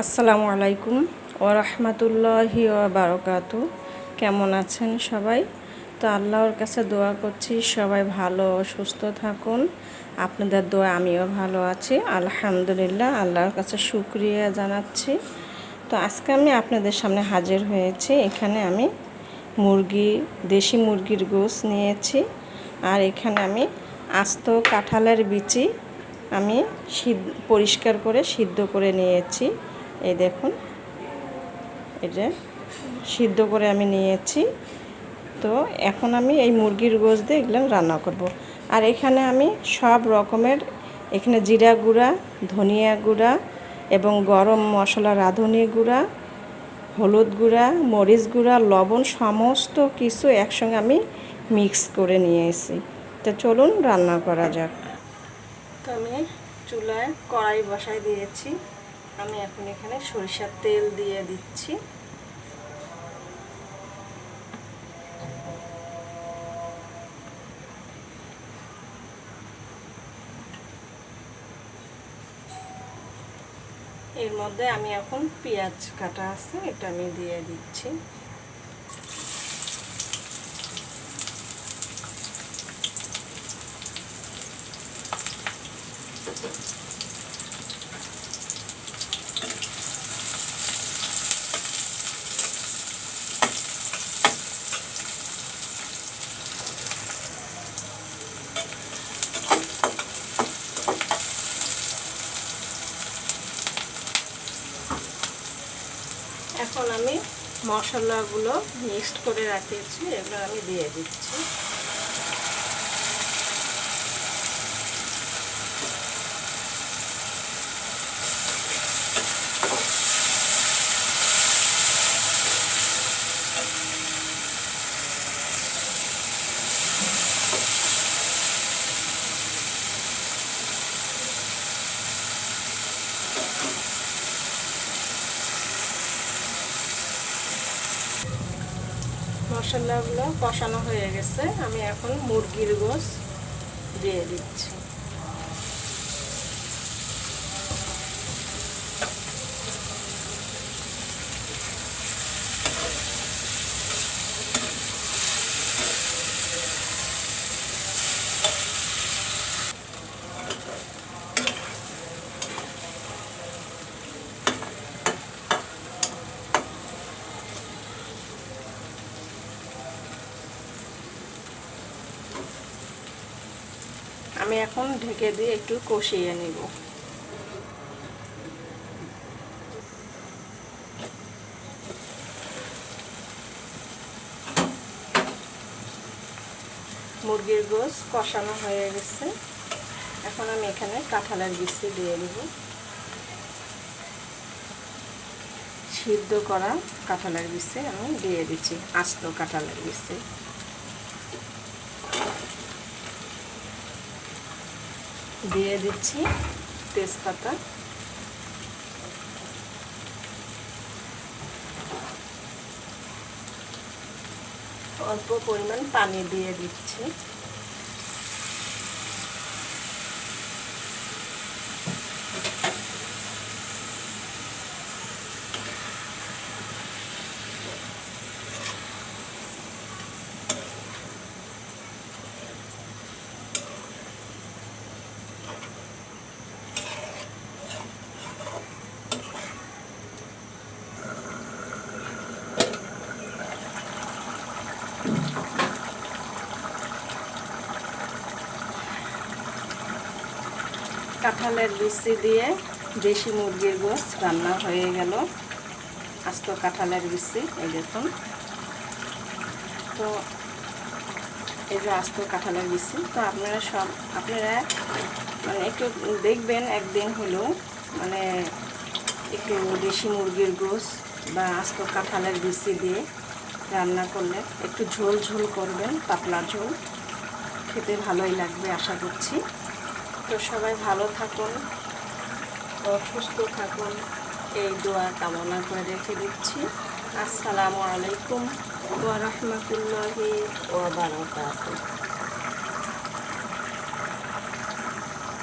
আসসালামু আলাইকুম ওয়া রাহমাতুল্লাহি ওয়া বারাকাতু। কেমন আছেন সবাই? তো আল্লাহর কাছে দোয়া করছি সবাই ভালো ও সুস্থ থাকুন। আপনাদের দোয়া আমিও ভালো আছি, আলহামদুলিল্লাহ। আল্লাহর কাছে শুকরিয়া জানাচ্ছি। তো আজকে আমি আপনাদের সামনে হাজির হয়েছি। এখানে আমি দেশি মুরগির গোশ নিয়েছি, আর এখানে আমি আস্ত কাঁঠালের বিচি আমি পরিষ্কার করে সিদ্ধ করে নিয়েছি। এই দেখুন, এই যে সিদ্ধ করে আমি নিয়েছি। তো এখন আমি এই মুরগির গোশত দিয়ে এগুলো রান্না করব। আর এখানে আমি সব রকমের এখানে জিরা গুঁড়া, ধনিয়া গুঁড়া এবং গরম মশলা, রাঁধুনি গুঁড়া, হলুদ গুঁড়া, মরিচ গুঁড়া, লবণ সমস্ত কিছু একসঙ্গে আমি মিক্স করে নিয়েছি। তো চলুন রান্না করা যাক। তো আমি চুলায় কড়াই বসাই দিয়েছি। আমি এখন এখানে সরিষার তেল দিয়ে দিচ্ছি। এর মধ্যে আমি এখন পেঁয়াজ কাটা আছে, এটা আমি দিয়ে দিচ্ছি। এখন আমি মশলাগুলো মিক্সড করে রাখিয়েছি, এগুলো আমি দিয়ে দিচ্ছি। মশলাগুলো কষানো হয়ে গেছে, আমি এখন মুরগির গোশ দিয়ে দিচ্ছি। আমি এখন ঢেকে দিয়ে একটু কষিয়ে নিব। মুরগির গোশ কষানো হয়ে গেছে, এখন আমি এখানে কাঁঠালের বিচি দিয়ে দিব। সিদ্ধ করা কাঁঠালের বিচি আমি দিয়ে দিচ্ছি, আস্ত কাঁঠালের বিচি। দিয়ে দিচ্ছি তেজপাতা, অল্প পরিমাণ পানি দিয়ে দিচ্ছি। কাঁঠালের বিচি দিয়ে দেশি মুরগির গোশ রান্না হয়ে গেল। আস্ত কাঁঠালের বিচি, এই দেখুন। তো এই যে আস্ত কাঁঠালের বিচি, তো আপনারা মানে একটু দেখবেন, একদিন হলেও মানে একটু দেশি মুরগির গোশ বা আস্ত কাঁঠালের বিচি দিয়ে রান্না করলে একটু ঝোল ঝোল করবেন, পাতলা ঝোল, খেতে ভালোই লাগবে আশা করছি। তো সবাই ভালো থাকুন ও সুস্থ থাকুন, এই দোয়া কামনা করে রেখে দিচ্ছি। আসসালামু আলাইকুম ওয়া রাহমাতুল্লাহি ওয়া বারাকাতুহু।